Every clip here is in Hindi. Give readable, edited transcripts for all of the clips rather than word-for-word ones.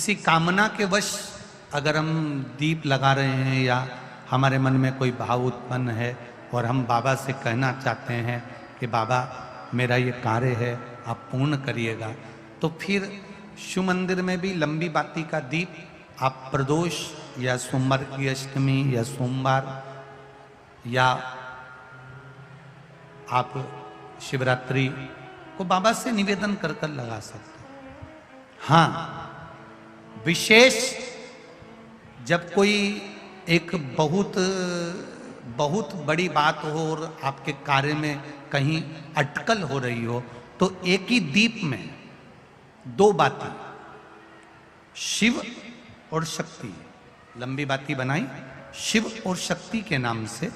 किसी कामना के वश अगर हम दीप लगा रहे हैं या हमारे मन में कोई भाव उत्पन्न है और हम बाबा से कहना चाहते हैं कि बाबा मेरा ये कार्य है आप पूर्ण करिएगा, तो फिर शिव मंदिर में भी लंबी बाती का दीप आप प्रदोष या सोमवार की अष्टमी या सोमवार या आप शिवरात्रि को बाबा से निवेदन कर कर लगा सकते हैं। हाँ, विशेष जब कोई एक बहुत बड़ी बात हो और आपके कार्य में कहीं अटकल हो रही हो, तो एक ही दीप में दो बाती शिव और शक्ति, लंबी बाती बनाई शिव और शक्ति के नाम से,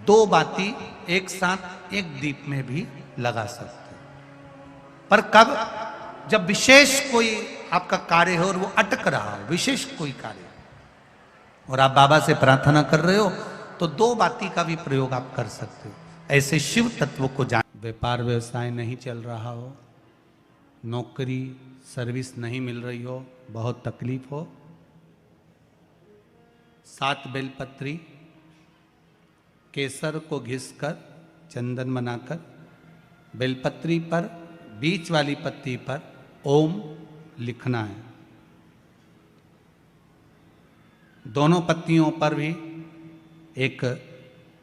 दो बाती एक साथ एक दीप में भी लगा सकते हैं। पर कब? जब विशेष कोई आपका कार्य हो और वो अटक रहा हो, विशेष कोई कार्य, और आप बाबा से प्रार्थना कर रहे हो, तो दो बाती का भी प्रयोग आप कर सकते हो। ऐसे शिव तत्व को जान, व्यापार व्यवसाय नहीं चल रहा हो, नौकरी सर्विस नहीं मिल रही हो, बहुत तकलीफ हो, 7 बेलपत्री केसर को घिसकर चंदन बनाकर बेलपत्री पर बीच वाली पत्ती पर ओम लिखना है। दोनों पत्तियों पर भी एक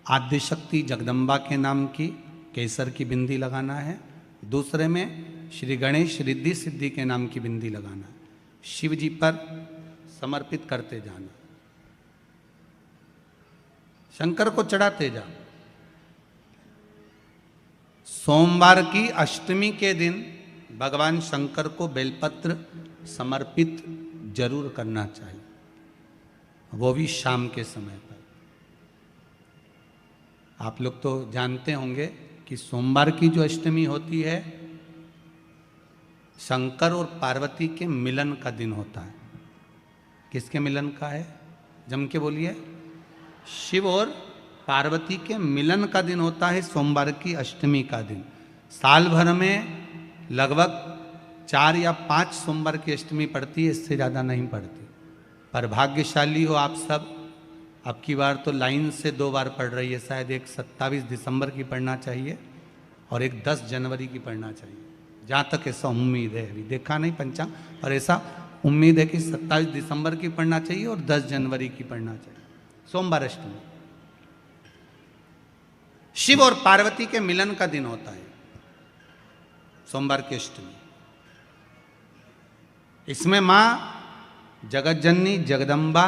आद्यशक्ति जगदम्बा के नाम की केसर की बिंदी लगाना है, दूसरे में श्री गणेश रिद्धि सिद्धि के नाम की बिंदी लगाना है। शिव जी पर समर्पित करते जाना, शंकर को चढ़ाते जा। सोमवार की अष्टमी के दिन भगवान शंकर को बेलपत्र समर्पित जरूर करना चाहिए, वो भी शाम के समय पर। आप लोग तो जानते होंगे कि सोमवार की जो अष्टमी होती है, शंकर और पार्वती के मिलन का दिन होता है। किसके मिलन का है? जम के बोलिए। शिव और पार्वती के मिलन का दिन होता है सोमवार की अष्टमी का दिन। साल भर में लगभग 4 या 5 सोमवार की अष्टमी पड़ती है, इससे ज़्यादा नहीं पड़ती। पर भाग्यशाली हो आप सब, अब की बार तो लाइन से 2 बार पड़ रही है, शायद एक 27 दिसंबर की पढ़ना चाहिए और एक 10 जनवरी की पढ़ना चाहिए, जहाँ तक ऐसा उम्मीद है। अभी देखा नहीं पंचांग, पर ऐसा उम्मीद है कि 27 दिसंबर की पढ़ना चाहिए और 10 जनवरी की पढ़ना चाहिए, सोमवार अष्टमी। शिव और पार्वती के मिलन का दिन होता है सोमवार की अष्टमी। इसमें मां जगत जननी जगदम्बा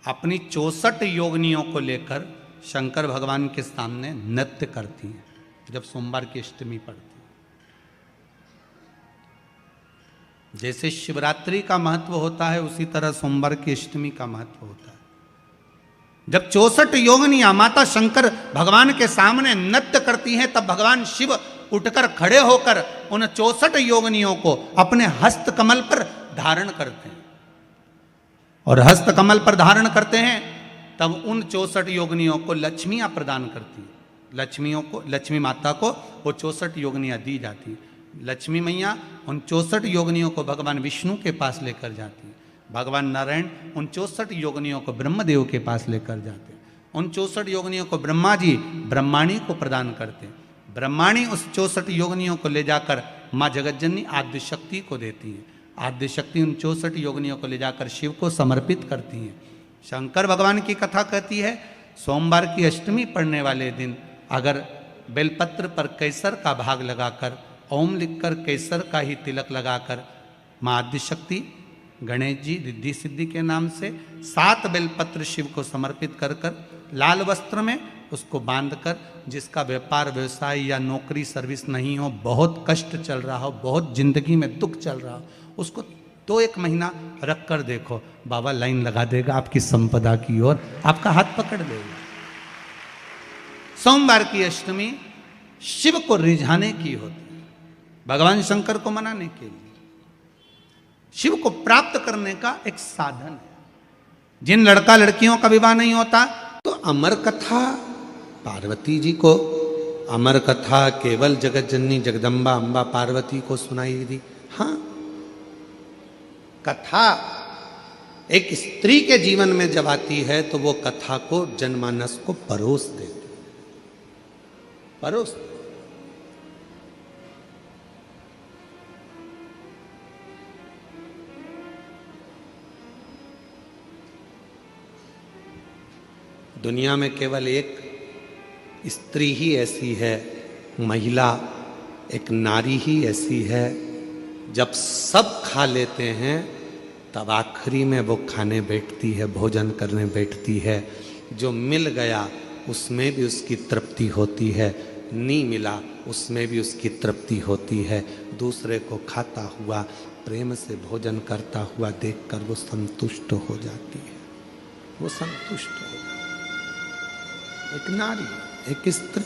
अपनी 64 योगिनियों को लेकर शंकर भगवान के सामने नृत्य करती हैं जब सोमवार की अष्टमी पड़ती है। जैसे शिवरात्रि का महत्व होता है, उसी तरह सोमवार की अष्टमी का महत्व होता है। जब 64 योगिनियां माता शंकर भगवान के सामने नृत्य करती हैं, तब भगवान शिव उठकर खड़े होकर उन 64 योगिनियों को अपने हस्त कमल पर धारण करते हैं, और हस्त कमल पर धारण करते हैं तब उन 64 योगिनियों को लक्ष्मियां प्रदान करती हैं। लक्ष्मी माता को वो 64 योगिनियां दी जाती हैं। लक्ष्मी मैया उन 64 योगिनियों को भगवान विष्णु के पास लेकर जाती हैं। भगवान नारायण उन 64 योगिनियों को ब्रह्मदेव के पास लेकर जाते हैं। उन 64 योगिनियों को ब्रह्मा जी ब्रह्माणी को प्रदान करते हैं। ब्रह्माणी उस 64 योगिनियों को ले जाकर माँ जगतजननी आद्य शक्ति को देती है। आद्य शक्ति उन 64 योगिनियों को ले जाकर शिव को समर्पित करती हैं। शंकर भगवान की कथा कहती है, सोमवार की अष्टमी पढ़ने वाले दिन अगर बेलपत्र पर केसर का भाग लगाकर, ओम लिखकर केसर का ही तिलक लगाकर माँ आद्य शक्ति गणेश जी रिद्धि सिद्धि के नाम से 7 बेलपत्र शिव को समर्पित कर कर लाल वस्त्र में उसको बांधकर, जिसका व्यापार व्यवसाय या नौकरी सर्विस नहीं हो, बहुत कष्ट चल रहा हो, बहुत जिंदगी में दुख चल रहा हो, उसको 2-1 महीना रख कर देखो, बाबा लाइन लगा देगा आपकी संपदा की ओर, आपका हाथ पकड़ देगा। सोमवार की अष्टमी शिव को रिझाने की होती है, भगवान शंकर को मनाने के लिए, शिव को प्राप्त करने का एक साधन है। जिन लड़का लड़कियों का विवाह नहीं होता, तो अमर कथा पार्वती जी को, अमर कथा केवल जगत जननी जगदम्बा अम्बा पार्वती को सुनाई दी। हाँ, कथा एक स्त्री के जीवन में जब आती है तो वो कथा को जनमानस को परोस देती है, परोस। दुनिया में केवल एक स्त्री ही ऐसी है, महिला, एक नारी ही ऐसी है, जब सब खा लेते हैं तब आखिरी में वो खाने बैठती है, भोजन करने बैठती है। जो मिल गया उसमें भी उसकी तृप्ति होती है, नहीं मिला उसमें भी उसकी तृप्ति होती है। दूसरे को खाता हुआ, प्रेम से भोजन करता हुआ देखकर वो संतुष्ट हो जाती है, वो संतुष्ट हो जाती है। एक नारी, एक स्त्री।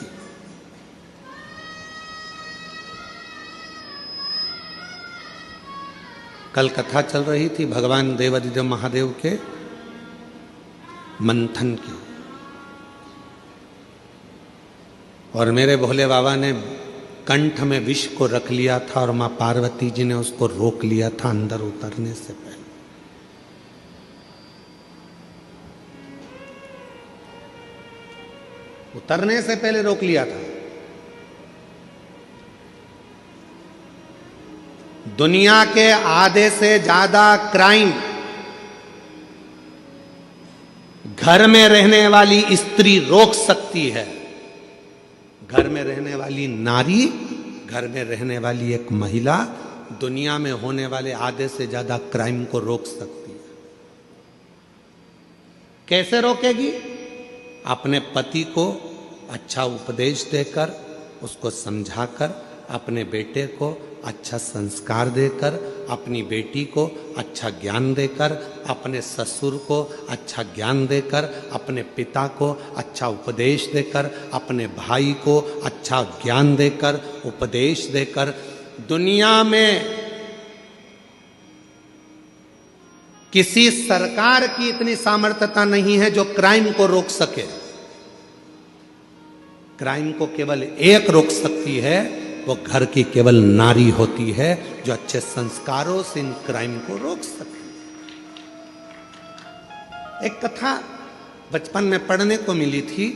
कल कथा चल रही थी भगवान देवादिदेव महादेव के मंथन की, और मेरे भोले बाबा ने कंठ में विष को रख लिया था और मां पार्वती जी ने उसको रोक लिया था अंदर उतरने से पहले। उतरने से पहले रोक लिया था। दुनिया के आधे से ज्यादा क्राइम घर में रहने वाली स्त्री रोक सकती है। घर में रहने वाली नारी, घर में रहने वाली एक महिला दुनिया में होने वाले आधे से ज्यादा क्राइम को रोक सकती है। कैसे रोकेगी? अपने पति को अच्छा उपदेश देकर, उसको समझाकर, अपने बेटे को अच्छा संस्कार देकर, अपनी बेटी को अच्छा ज्ञान देकर, अपने ससुर को अच्छा ज्ञान देकर, अपने पिता को अच्छा उपदेश देकर, अपने भाई को अच्छा ज्ञान देकर, उपदेश देकर। दुनिया में किसी सरकार की इतनी सामर्थ्यता नहीं है जो क्राइम को रोक सके। क्राइम को केवल एक रोक सकती है, वो घर की केवल नारी होती है जो अच्छे संस्कारों से इन क्राइम को रोक सकती है। एक कथा बचपन में पढ़ने को मिली थी,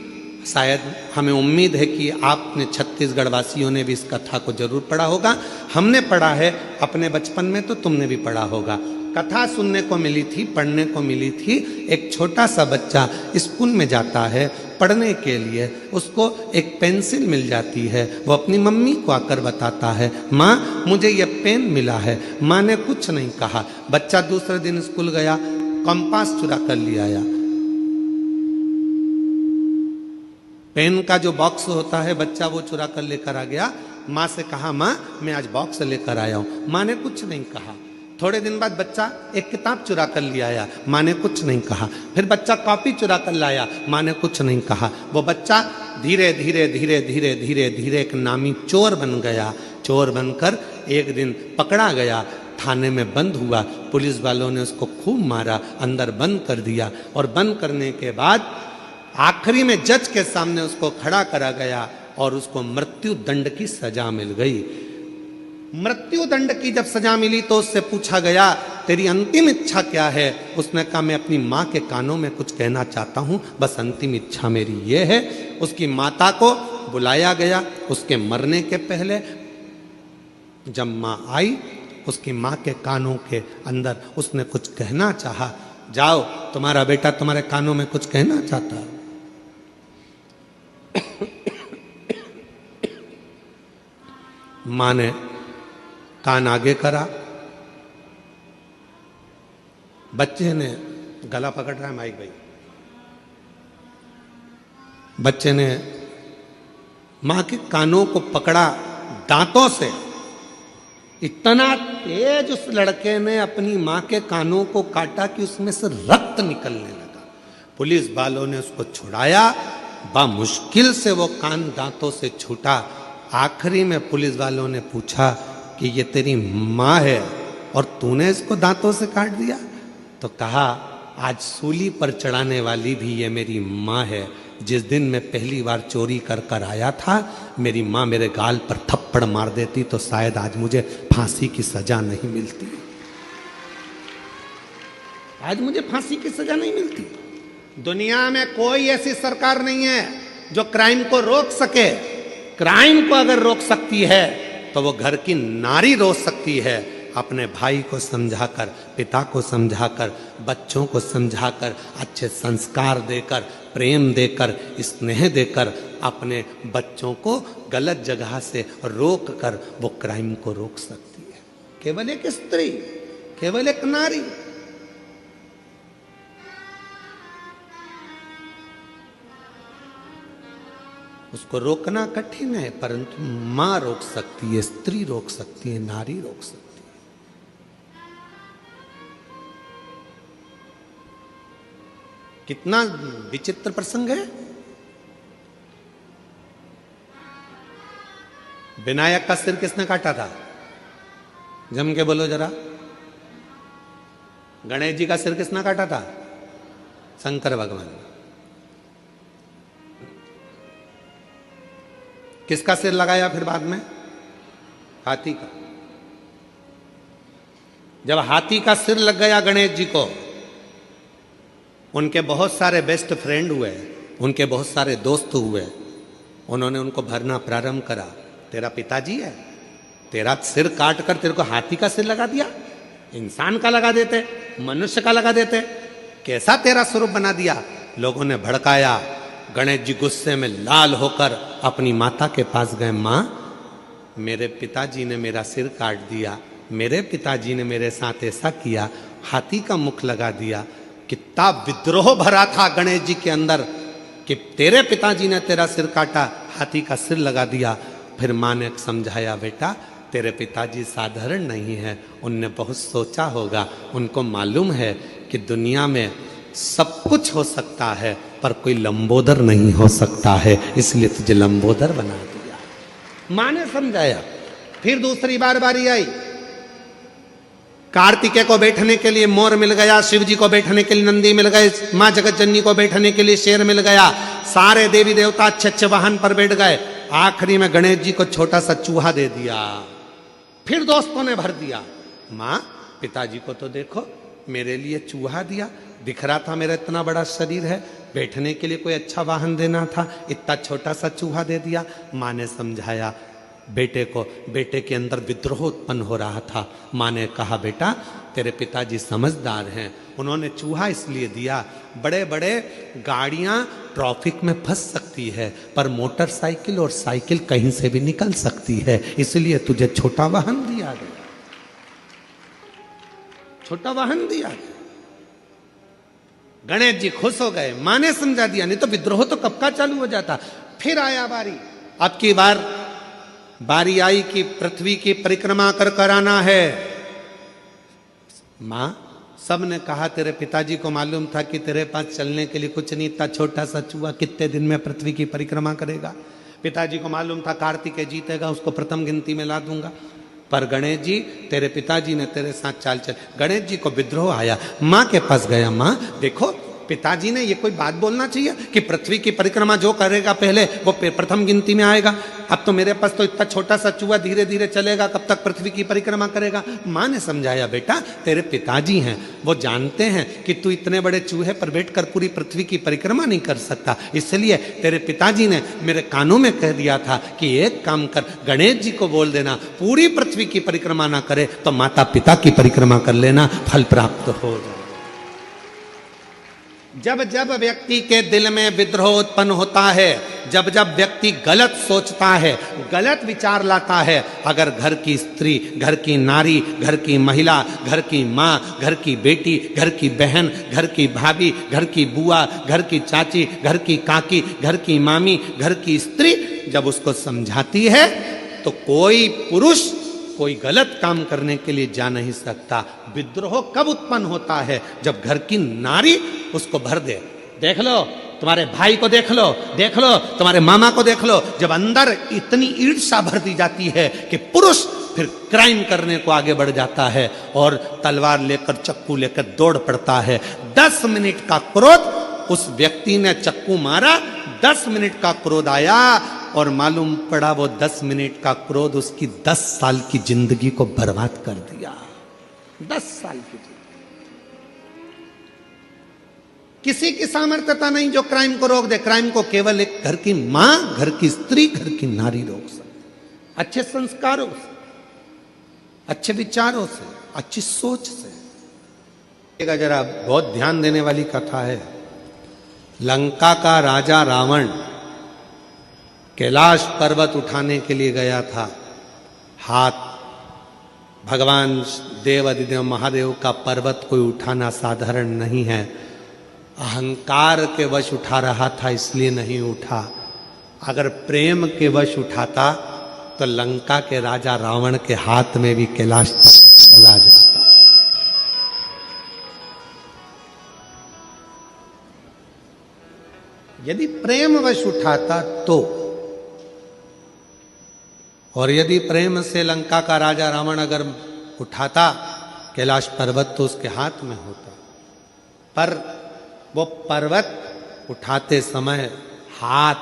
शायद हमें उम्मीद है कि आपने छत्तीसगढ़ वासियों ने भी इस कथा को जरूर पढ़ा होगा। हमने पढ़ा है अपने बचपन में, तो तुमने भी पढ़ा होगा। कथा सुनने को मिली थी, पढ़ने को मिली थी। एक छोटा सा बच्चा स्कूल में जाता है पढ़ने के लिए, उसको एक पेंसिल मिल जाती है। वो अपनी मम्मी को आकर बताता है, माँ मुझे ये पेन मिला है। माँ ने कुछ नहीं कहा। बच्चा दूसरे दिन स्कूल गया, कंपास चुरा कर ले आया। पेन का जो बॉक्स होता है बच्चा वो चुरा कर लेकर आ गया। माँ से कहा, माँ मैं आज बॉक्स लेकर आया हूँ। माँ ने कुछ नहीं कहा। थोड़े दिन बाद बच्चा एक किताब चुरा कर ले आया। माँ ने कुछ नहीं कहा। फिर बच्चा कॉपी चुरा कर लाया। माँ ने कुछ नहीं कहा। वो बच्चा धीरे धीरे धीरे धीरे धीरे धीरे एक नामी चोर बन गया। चोर बनकर एक दिन पकड़ा गया, थाने में बंद हुआ। पुलिस वालों ने उसको खूब मारा, अंदर बंद कर दिया। और बंद करने के बाद आखिरी में जज के सामने उसको खड़ा करा गया और उसको मृत्यु दंड की सजा मिल गई। मृत्यु दंड की जब सजा मिली तो उससे पूछा गया, तेरी अंतिम इच्छा क्या है? उसने कहा, मैं अपनी माँ के कानों में कुछ कहना चाहता हूँ, बस अंतिम इच्छा मेरी ये है। उसकी माता को बुलाया गया। उसके मरने के पहले जब माँ आई, उसकी माँ के कानों के अंदर उसने कुछ कहना चाहा। जाओ, तुम्हारा बेटा तुम्हारे कानों में कुछ कहना चाहता है। माँ ने कान आगे करा। बच्चे ने गला पकड़ रहा है माइक भाई। बच्चे ने मां के कानों को पकड़ा दांतों से। इतना तेज उस लड़के ने अपनी मां के कानों को काटा कि उसमें से रक्त निकलने लगा। पुलिस वालों ने उसको छुड़ाया। बा मुश्किल से वो कान दांतों से छूटा। आखिरी में पुलिस वालों ने पूछा कि ये तेरी माँ है और तूने इसको दांतों से काट दिया? तो कहा, आज सूली पर चढ़ाने वाली भी ये मेरी माँ है। जिस दिन मैं पहली बार चोरी कर कर आया था, मेरी माँ मेरे गाल पर थप्पड़ मार देती तो शायद आज मुझे फांसी की सजा नहीं मिलती। आज मुझे फांसी की सजा नहीं मिलती। दुनिया में कोई ऐसी सरकार नहीं है जो क्राइम को रोक सके। क्राइम को अगर रोक सकती है तो वो घर की नारी रोक सकती है। अपने भाई को समझाकर, पिता को समझाकर, बच्चों को समझाकर, अच्छे संस्कार देकर, प्रेम देकर, स्नेह देकर अपने बच्चों को गलत जगह से रोक कर वो क्राइम को रोक सकती है। केवल एक स्त्री, केवल एक नारी। उसको रोकना कठिन है, परंतु मां रोक सकती है, स्त्री रोक सकती है, नारी रोक सकती है। कितना विचित्र प्रसंग है। विनायक का सिर किसने काटा था? जम के बोलो जरा। गणेश जी का सिर किसने काटा था? शंकर भगवान। किसका सिर लगाया फिर बाद में? हाथी का। जब हाथी का सिर लग गया गणेश जी को, उनके बहुत सारे बेस्ट फ्रेंड हुए, उनके बहुत सारे दोस्त हुए। उन्होंने उनको भरना प्रारंभ करा। तेरा पिताजी है, तेरा सिर काट कर तेरे को हाथी का सिर लगा दिया। इंसान का लगा देते, मनुष्य का लगा देते, कैसा तेरा स्वरूप बना दिया। लोगों ने भड़काया। गणेश जी गुस्से में लाल होकर अपनी माता के पास गए। माँ, मेरे पिताजी ने मेरा सिर काट दिया, मेरे पिताजी ने मेरे साथ ऐसा किया, हाथी का मुख लगा दिया। कितना विद्रोह भरा था गणेश जी के अंदर कि तेरे पिताजी ने तेरा सिर काटा, हाथी का सिर लगा दिया। फिर माँ ने समझाया, बेटा तेरे पिताजी साधारण नहीं है, उनने बहुत सोचा होगा। उनको मालूम है कि दुनिया में सब कुछ हो सकता है पर कोई लंबोदर नहीं हो सकता है, इसलिए तुझे लंबोदर बना दिया। माँ ने समझाया। फिर दूसरी बार बारी आई। कार्तिकेय को बैठने के लिए मोर मिल गया, शिव जी को बैठने के लिए नंदी मिल गए, माँ जगत जननी को बैठने के लिए शेर मिल गया। सारे देवी देवता अच्छे अच्छे वाहन पर बैठ गए। आखिरी में गणेश जी को छोटा सा चूहा दे दिया। फिर दोस्तों ने भर दिया। माँ, पिताजी को तो देखो, मेरे लिए चूहा दिया, दिख रहा था मेरा इतना बड़ा शरीर है, बैठने के लिए कोई अच्छा वाहन देना था, इतना छोटा सा चूहा दे दिया। माँ ने समझाया बेटे को। बेटे के अंदर विद्रोह उत्पन्न हो रहा था। माँ ने कहा, बेटा तेरे पिताजी समझदार हैं, उन्होंने चूहा इसलिए दिया। बड़े बड़े गाड़ियां ट्रैफिक में फंस सकती है, पर मोटरसाइकिल और साइकिल कहीं से भी निकल सकती है, इसलिए तुझे छोटा वाहन दिया गया, छोटा वाहन दिया गया। गणेश जी खुश हो गए। माँ ने समझा दिया, नहीं तो विद्रोह तो कब का चालू हो जाता। फिर आया बारी। अब की बारी आई कि पृथ्वी की परिक्रमा कर कराना है। माँ, सब ने कहा तेरे पिताजी को मालूम था कि तेरे पास चलने के लिए कुछ नहीं था, छोटा सा चूहा कितने दिन में पृथ्वी की परिक्रमा करेगा। पिताजी को मालूम था कार्तिकेय जीतेगा, उसको प्रथम गिनती में ला दूंगा। पर गणेश जी, तेरे पिताजी ने तेरे साथ चाल चल। गणेश जी को विद्रोह आया। माँ के पास गया। माँ देखो, पिताजी ने ये कोई बात बोलना चाहिए कि पृथ्वी की परिक्रमा जो करेगा पहले वो प्रथम गिनती में आएगा। अब तो मेरे पास तो इतना छोटा सा चूहा धीरे धीरे चलेगा, कब तक पृथ्वी की परिक्रमा करेगा। माँ ने समझाया, बेटा तेरे पिताजी हैं, वो जानते हैं कि तू इतने बड़े चूहे पर बैठकर पूरी पृथ्वी की परिक्रमा नहीं कर सकता, इसलिए तेरे पिताजी ने मेरे कानों में कह दिया था कि एक काम कर, गणेश जी को बोल देना पूरी पृथ्वी की परिक्रमा ना करे तो माता पिता की परिक्रमा कर लेना, फल प्राप्त हो जाए। जब जब व्यक्ति के दिल में विद्रोह उत्पन्न होता है, जब जब व्यक्ति गलत सोचता है, गलत विचार लाता है, अगर घर की स्त्री, घर की नारी, घर की महिला, घर की माँ, घर की बेटी, घर की बहन, घर की भाभी, घर की बुआ, घर की चाची, घर की काकी, घर की मामी, घर की स्त्री जब उसको समझाती है तो कोई पुरुष कोई गलत काम करने के लिए जा नहीं सकता। विद्रोह कब उत्पन्न होता है? जब घर की नारी उसको भर दे। देख लो तुम्हारे भाई को, देख लो तुम्हारे मामा को, देख लो, जब अंदर इतनी ईर्ष्या भर दी जाती है कि पुरुष फिर क्राइम करने को आगे बढ़ जाता है और तलवार लेकर, चक्कू लेकर दौड़ पड़ता है। 10 मिनट का क्रोध, उस व्यक्ति ने चक्कू मारा, 10 मिनट का क्रोध आया और मालूम पड़ा वो 10 मिनट का क्रोध उसकी 10 साल की जिंदगी को बर्बाद कर दिया। 10 साल की जिंदगी। किसी की सामर्थ्यता नहीं जो क्राइम को रोक दे। क्राइम को केवल एक घर की मां, घर की स्त्री, घर की नारी रोक सकती। अच्छे संस्कारों से, अच्छे विचारों से, अच्छी सोच से। जरा बहुत ध्यान देने वाली कथा है। लंका का राजा रावण कैलाश पर्वत उठाने के लिए गया था। हाथ भगवान देव अधिदेव महादेव का पर्वत कोई उठाना साधारण नहीं है। अहंकार के वश उठा रहा था, इसलिए नहीं उठा। अगर प्रेम के वश उठाता तो लंका के राजा रावण के हाथ में भी कैलाश चला जाता। यदि प्रेम वश उठाता तो, और यदि प्रेम से लंका का राजा रावण अगर उठाता कैलाश पर्वत तो उसके हाथ में होता। पर वो पर्वत उठाते समय हाथ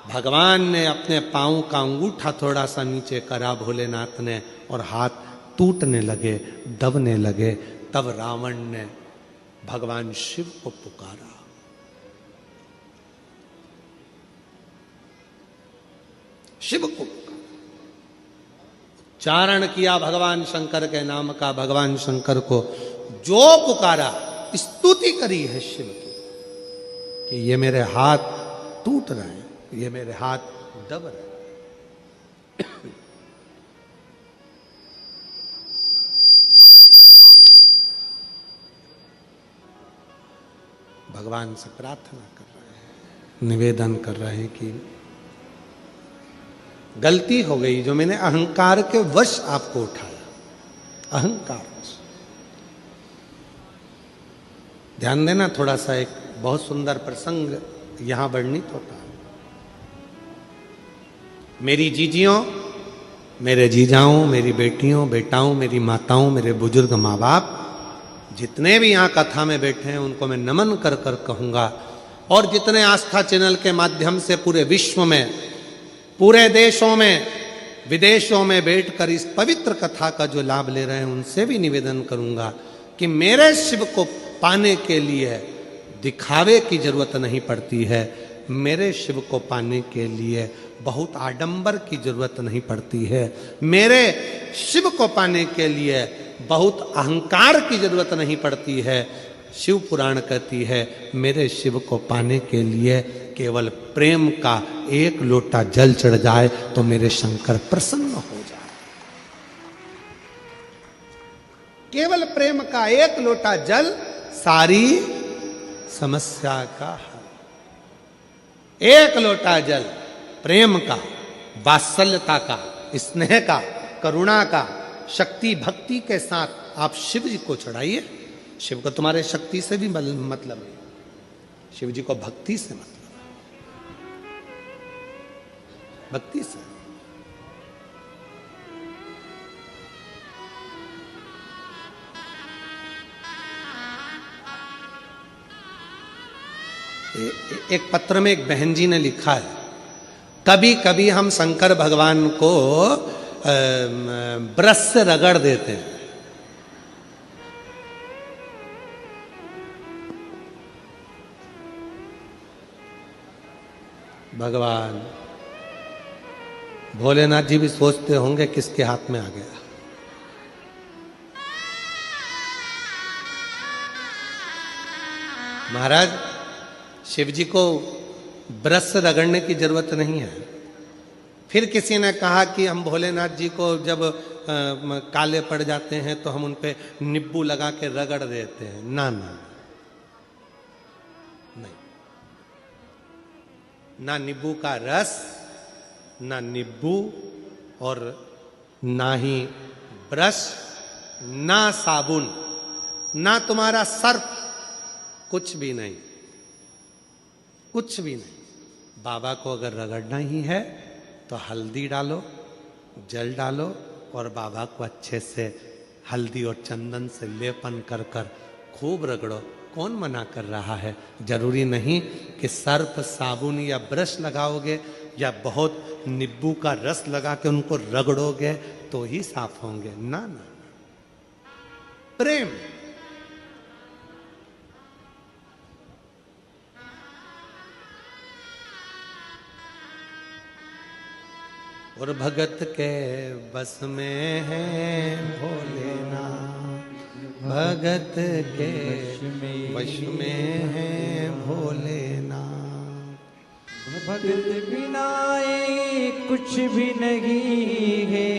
भगवान ने अपने पांव का अंगूठा थोड़ा सा नीचे करा भोलेनाथ ने, और हाथ टूटने लगे, दबने लगे। तब रावण ने भगवान शिव को पुकारा। शिव को उच्चारण किया भगवान शंकर के नाम का। भगवान शंकर को जो पुकारा, स्तुति करी है शिव की कि ये मेरे हाथ टूट रहे हैं, ये मेरे हाथ दब रहे हैं। भगवान से प्रार्थना कर रहे हैं, निवेदन कर रहे हैं कि गलती हो गई जो मैंने अहंकार के वश आपको उठाया। अहंकार वश। ध्यान देना थोड़ा सा, एक बहुत सुंदर प्रसंग यहां वर्णित होता है। मेरी जीजियों, मेरे जीजाओं, मेरी बेटियों, बेटाओं, मेरी माताओं, मेरे बुजुर्ग माँ बाप, जितने भी यहाँ कथा में बैठे हैं उनको मैं नमन कर कर कहूंगा। और जितने आस्था चैनल के माध्यम से पूरे विश्व में, पूरे देशों में, विदेशों में बैठकर इस पवित्र कथा का जो लाभ ले रहे हैं उनसे भी निवेदन करूंगा कि मेरे शिव को पाने के लिए दिखावे की जरूरत नहीं पड़ती है। मेरे शिव को पाने के लिए बहुत आडंबर की जरूरत नहीं पड़ती है। मेरे शिव को पाने के लिए बहुत अहंकार की जरूरत नहीं पड़ती है। शिव पुराण कहती है मेरे शिव को पाने के लिए केवल प्रेम का एक लोटा जल चढ़ जाए तो मेरे शंकर प्रसन्न हो जाए। केवल प्रेम का एक लोटा जल सारी समस्या का हल। एक लोटा जल प्रेम का, वात्सल्यता का, स्नेह का, करुणा का, शक्ति भक्ति के साथ आप शिव जी को चढ़ाइए। शिव को तुम्हारे शक्ति से भी मतलब है, शिव जी को भक्ति से मतलब, भक्ति से। एक पत्र में एक बहन जी ने लिखा है, कभी कभी हम शंकर भगवान को ब्रश से रगड़ देते हैं। भगवान भोलेनाथ जी भी सोचते होंगे किसके हाथ में आ गया। महाराज शिव जी को ब्रश से रगड़ने की जरूरत नहीं है। फिर किसी ने कहा कि हम भोलेनाथ जी को जब काले पड़ जाते हैं तो हम उन पे नींबू लगा के रगड़ देते हैं। ना ना, नहीं, ना नींबू का रस, ना नींबू, और ना ही ब्रश, ना साबुन, ना तुम्हारा सर्फ, कुछ भी नहीं, कुछ भी नहीं। बाबा को अगर रगड़ना ही है तो हल्दी डालो, जल डालो और बाबा को अच्छे से हल्दी और चंदन से लेपन कर कर खूब रगड़ो। कौन मना कर रहा है? जरूरी नहीं कि सर्फ, साबुन या ब्रश लगाओगे या बहुत नींबू का रस लगा के उनको रगड़ोगे तो ही साफ होंगे। ना ना, प्रेम, और भगत के बस में है भोलेनाथ, भगत के वश में है भोलेनाथ। भगत बिना ये कुछ भी नहीं है,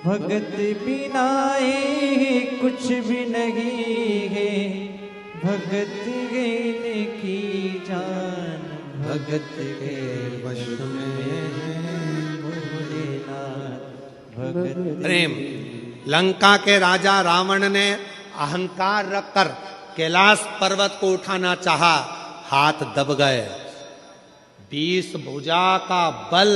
भगत बिना ये कुछ भी नहीं है, भगत की जान भगत के वश में है भोलेनाथ, भगत। प्रेम। लंका के राजा रावण ने अहंकार रखकर कैलाश पर्वत को उठाना चाहा, हाथ दब गए। 20 भुजा का बल,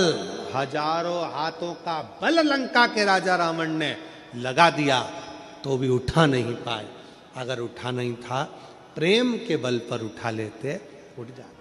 हजारों हाथों का बल लंका के राजा रावण ने लगा दिया, तो भी उठा नहीं पाए। अगर उठा नहीं था, प्रेम के बल पर उठा लेते, उठ जाते।